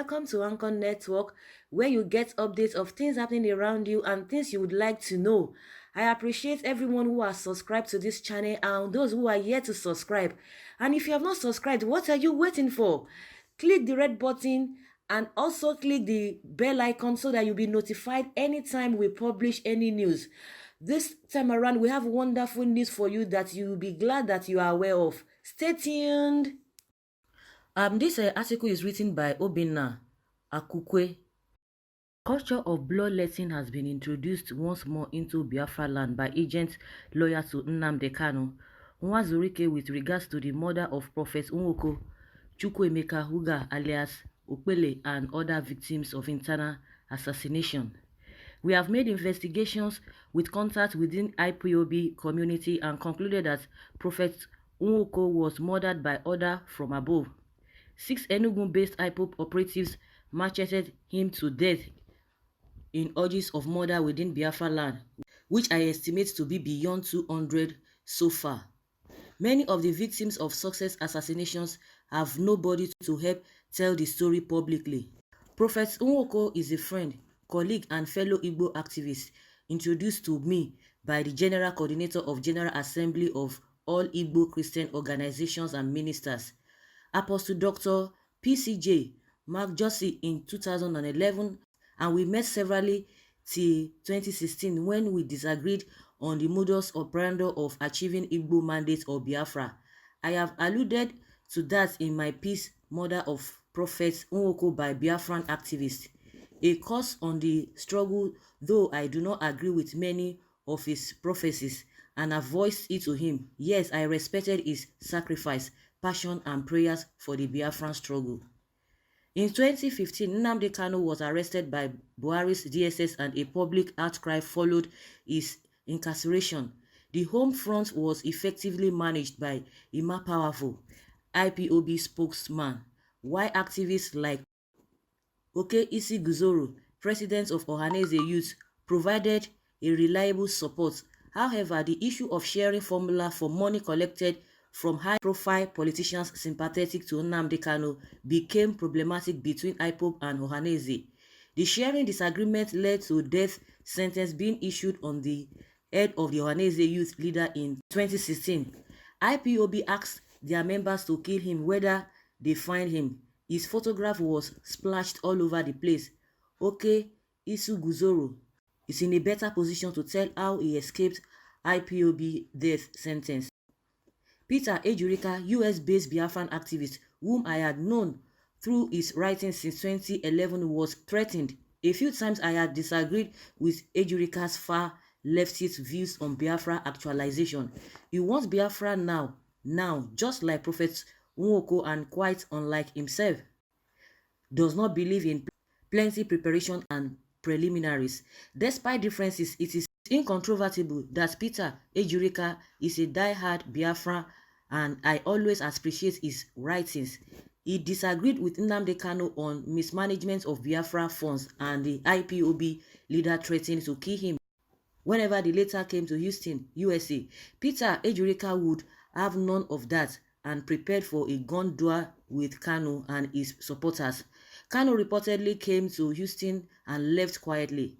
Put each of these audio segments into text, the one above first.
welcome to Anchor Network, where you get updates of things happening around you and things you would like to know. I appreciate everyone who has subscribed to this channel and those who are yet to subscribe. And if you have not subscribed, what are you waiting for? Click the red button and also click the bell icon so that you'll be notified anytime we publish any news. This time around, we have wonderful news for you that you will be glad that you are aware of. Stay tuned. This article is written by Obinna Akukwe. Culture of bloodletting has been introduced once more into Biafra land by agents lawyer to Nnamdi Kanu, Nwazurike, with regards to the murder of Prophet Nwoko, Chukwuemeka Huga alias Okpele, and other victims of internal assassination. We have made investigations with contacts within IPOB community and concluded that Prophet Nwoko was murdered by order from above. 6 Enugu-based IPOB operatives macheted him to death in urges of murder within Biafra land, which I estimate to be beyond 200 so far. Many of the victims of success assassinations have nobody to help tell the story publicly. Prophet Nwoko is a friend, colleague, and fellow Igbo activist introduced to me by the General Coordinator of General Assembly of all Igbo Christian organizations and ministers, Apostle Dr. PCJ Mark Josie, in 2011, and we met severally till 2016 when we disagreed on the modus operandi of achieving Igbo mandate or Biafra. I have alluded to that in my piece Murder of Prophet Nwoko by Biafran Activists, a course on the struggle, though I do not agree with many of his prophecies and have voiced it to him. Yes, I respected his sacrifice, passion, and prayers for the Biafran struggle. In 2015, Nnamdi Kanu was arrested by Buhari's DSS and a public outcry followed his incarceration. The home front was effectively managed by Ima Powerful, IPOB spokesman, while activists like Okey Isiguzoro, president of Ohanaeze Youth, provided a reliable support. However, the issue of sharing formula for money collected from high-profile politicians sympathetic to Nnamdi Kanu became problematic between IPOB and Ohanaeze. The sharing disagreement led to a death sentence being issued on the head of the Ohanaeze Youth leader in 2016. IPOB asked their members to kill him whether they find him. His photograph was splashed all over the place. Okey Isiguzoro is in a better position to tell how he escaped IPOB death sentence. Peter Ejurika, US-based Biafran activist, whom I had known through his writing since 2011, was threatened. A few times I had disagreed with Ejurika's far leftist views on Biafra actualization. He wants Biafra now, just like Prophet Nwoko, and quite unlike himself, does not believe in plenty preparation and preliminaries. Despite differences, it is incontrovertible that Peter Ejurika is a die-hard Biafra, and I always appreciate his writings. He disagreed with Nnamdi Kanu on mismanagement of Biafra funds and the IPOB leader threatened to kill him whenever the latter came to Houston, USA. Peter Ejurika would have none of that and prepared for a gun duel with Kanu and his supporters. Kanu reportedly came to Houston and left quietly.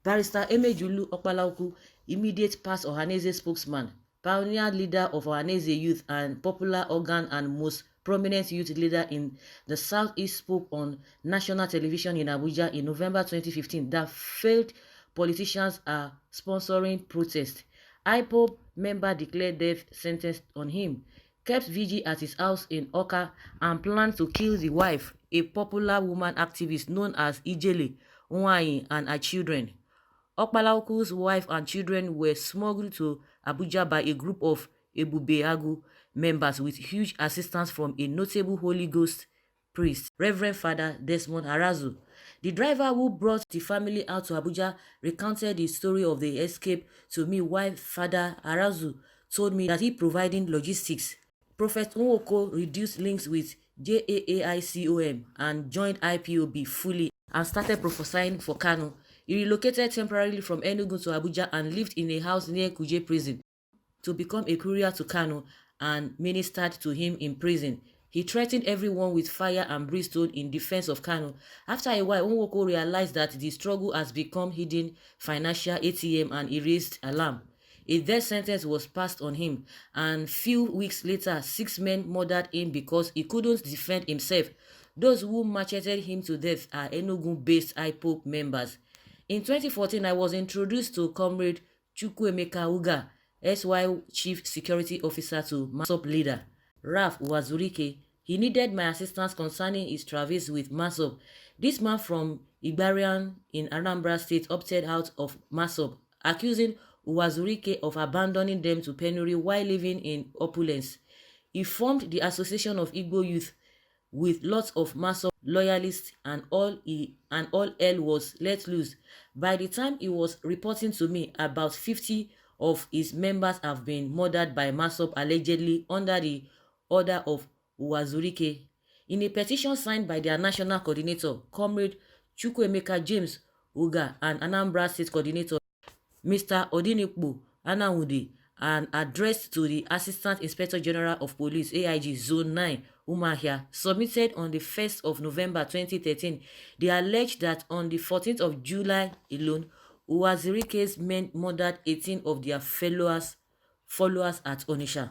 Barrister Emejulu Okpalauku, immediate past Ohanaeze spokesman, pioneer leader of Ohanaeze Youth, and popular organ and most prominent youth leader in the Southeast, spoke on national television in Abuja in November 2015 that failed politicians are sponsoring protest. IPOB member declared death sentence on him, kept vigil at his house in Oka, and planned to kill the wife, a popular woman activist known as Ijele Nwanyi, and her children. Okpalauku's wife and children were smuggled to Abuja by a group of Ebubeagu members with huge assistance from a notable Holy Ghost priest, Reverend Father Desmond Arazu. The driver who brought the family out to Abuja recounted the story of the escape to me, while Father Arazu told me that he provided logistics. Prophet Nwoko reduced links with JAAICOM and joined IPOB fully and started prophesying for Kanu. He relocated temporarily from Enugu to Abuja and lived in a house near Kuje prison to become a courier to Kanu and ministered to him in prison. He threatened everyone with fire and brimstone in defense of Kanu. After a while, Nwoko realized that the struggle has become hidden financial ATM and he raised alarm. A death sentence was passed on him, and few weeks later, 6 men murdered him because he couldn't defend himself. Those who macheted him to death are Enugu-based IPOB members. In 2014, I was introduced to Comrade Chukwuemeka Uga, SY Chief Security Officer to MASSOB leader, Ralph Wazurike. He needed my assistance concerning his travels with MASSOB. This man from Igbarian in Anambra State opted out of MASSOB, accusing Wazurike of abandoning them to penury while living in opulence. He formed the Association of Igbo Youth with lots of MASSOB loyalists, and all hell was let loose. By the time he was reporting to me, about 50 of his members have been murdered by MASSOB allegedly under the order of Wazurike. In a petition signed by their national coordinator, Comrade Chukwuemeka James Uga, and Anambra State coordinator, Mr. Odinikbo Anawude, and addressed to the Assistant Inspector General of Police, AIG Zone 9, Umahia, submitted on the 1st of November 2013. They alleged that on the 14th of July alone, Wazirike's men murdered 18 of their followers at Onitsha.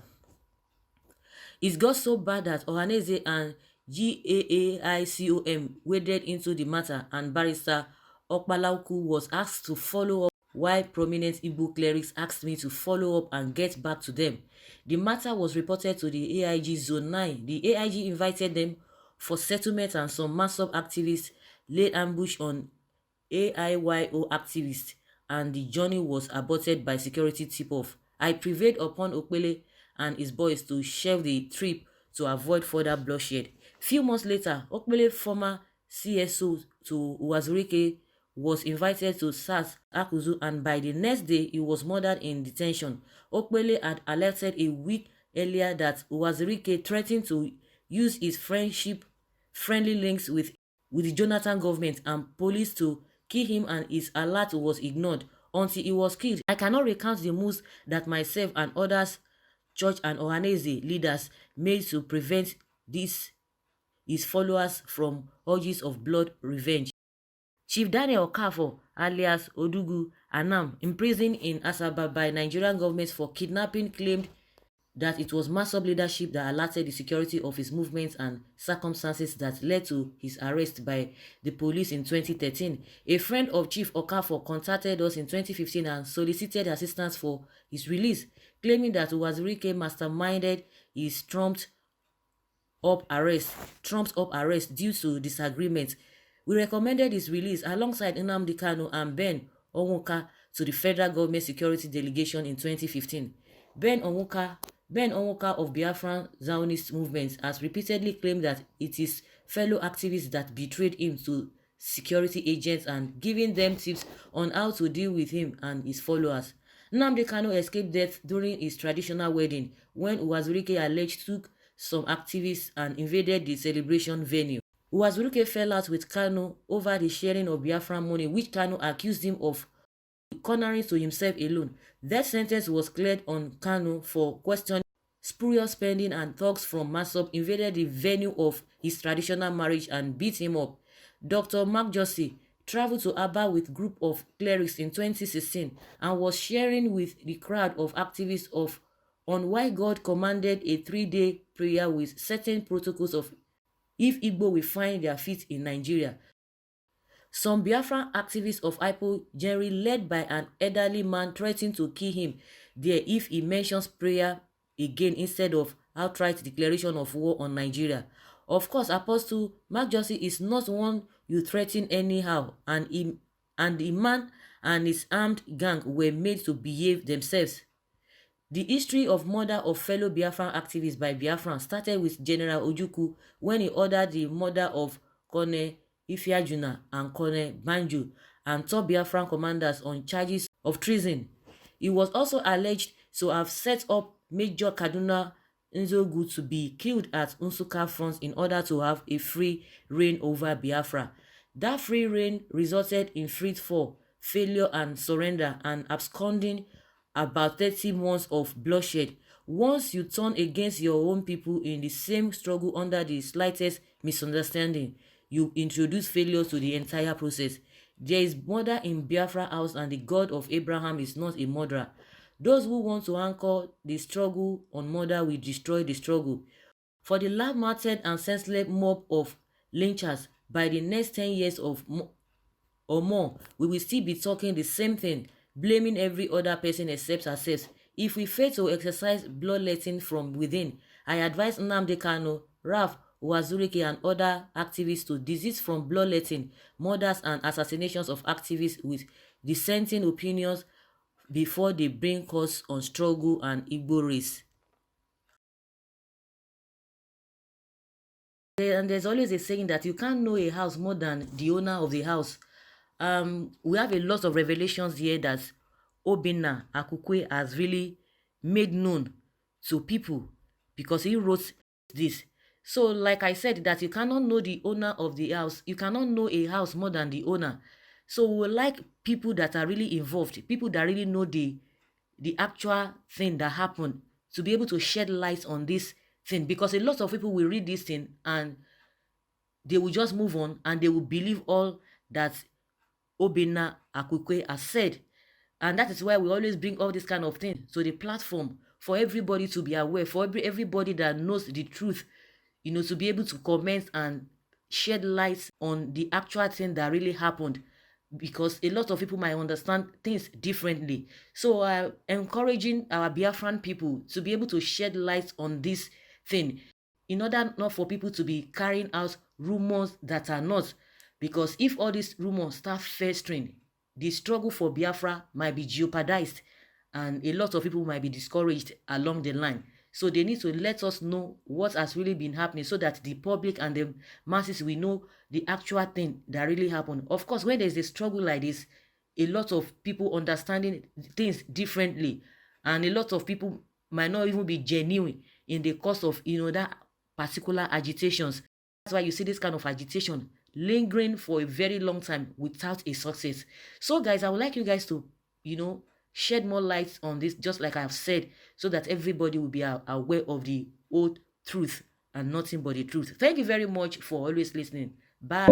It got so bad that Ohanaeze and GAAICOM waded into the matter, and Barrister Okpalauku was asked to follow up, while prominent Igbo clerics asked me to follow up and get back to them. The matter was reported to the AIG Zone 9. The AIG invited them for settlement, and some MASSOB activists laid ambush on AIYO activists, and the journey was aborted by security tip-off. I prevailed upon Okpele and his boys to shelve the trip to avoid further bloodshed. Few months later, Okpele, former CSO to Wazurike, was invited to SARS Akuzu, and by the next day he was murdered in detention. Okpele had alerted a week earlier that Wazurike threatened to use his friendly links with the Jonathan government and police to kill him, and his alert was ignored until he was killed. I cannot recount the moves that myself and others, Church and Ohanaeze leaders, made to prevent his followers from orgies of blood revenge. Chief Daniel Okafor, alias Odugu Anam, imprisoned in Asaba by Nigerian government for kidnapping, claimed that it was MASSOB leadership that alerted the security of his movements and circumstances that led to his arrest by the police in 2013. A friend of Chief Okafor contacted us in 2015 and solicited assistance for his release, claiming that Wazirike masterminded his trumped up arrest due to disagreement. We recommended his release alongside Nnamdi Kanu and Ben Onwuka to the federal government security delegation in 2015. Ben Onwuka of Biafran Zionist movement has repeatedly claimed that it is fellow activists that betrayed him to security agents and giving them tips on how to deal with him and his followers. Nnamdi Kanu escaped death during his traditional wedding when Wazirike alleged took some activists and invaded the celebration venue. Wazirike fell out with Kanu over the sharing of Biafran money, which Kanu accused him of cornering to himself alone. Death sentence was cleared on Kanu for questioning spurious spending, and thugs from MASSOB invaded the venue of his traditional marriage and beat him up. Dr. Mark Josie traveled to Aba with group of clerics in 2016 and was sharing with the crowd of activists on why God commanded a 3-day prayer with certain protocols of if Igbo will find their feet in Nigeria. Some Biafran activists of IPO, generally led by an elderly man, threatened to kill him there if he mentions prayer again instead of outright declaration of war on Nigeria. Of course, Apostle Mark Josie is not one you threaten anyhow, and the man and his armed gang were made to behave themselves. The history of murder of fellow Biafran activists by Biafran started with General Ojukwu when he ordered the murder of Colonel Ifeajuna and Colonel Banjo and top Biafran commanders on charges of treason. He was also alleged to have set up Major Kaduna Nzogu to be killed at Nsukka front in order to have a free reign over Biafra. That free reign resulted in freed fall, failure and surrender, and absconding about 30 months of bloodshed. Once you turn against your own people in the same struggle under the slightest misunderstanding, you introduce failure to the entire process. There is murder in Biafra house, and the God of Abraham is not a murderer. Those who want to anchor the struggle on murder will destroy the struggle. For the loud-mouthed and senseless mob of lynchers, by the next 10 years or more, we will still be talking the same thing, blaming every other person except ourselves. If we fail to exercise bloodletting from within, I advise Nnamdi Kanu, Raf, Wazurike and other activists to desist from bloodletting, murders and assassinations of activists with dissenting opinions before they bring cause on struggle and Igbo race. And there's always a saying that you can't know a house more than the owner of the house. We have a lot of revelations here that Obinna Akukwe has really made known to people because he wrote this. So, like I said, that you cannot know the owner of the house. You cannot know a house more than the owner. So, we like people that are really involved, people that really know the actual thing that happened, to be able to shed light on this thing, because a lot of people will read this thing and they will just move on and they will believe all that Obinna Akukwe has said. And that is why we always bring all this kind of thing to the platform, for everybody to be aware, for everybody that knows the truth, to be able to comment and shed light on the actual thing that really happened, because a lot of people might understand things differently. So encouraging our Biafran people to be able to shed light on this thing, in order not for people to be carrying out rumors that are not. Because if all these rumors start festering, the struggle for Biafra might be jeopardized and a lot of people might be discouraged along the line. So they need to let us know what has really been happening, so that the public and the masses will know the actual thing that really happened. Of course, when there's a struggle like this, a lot of people understanding things differently, and a lot of people might not even be genuine in the course of that particular agitations. That's why you see this kind of agitation lingering for a very long time without a success. So guys, I would like you guys to shed more light on this, just like I've said, so that everybody will be aware of the old truth and nothing but the truth. Thank you very much for always listening. Bye.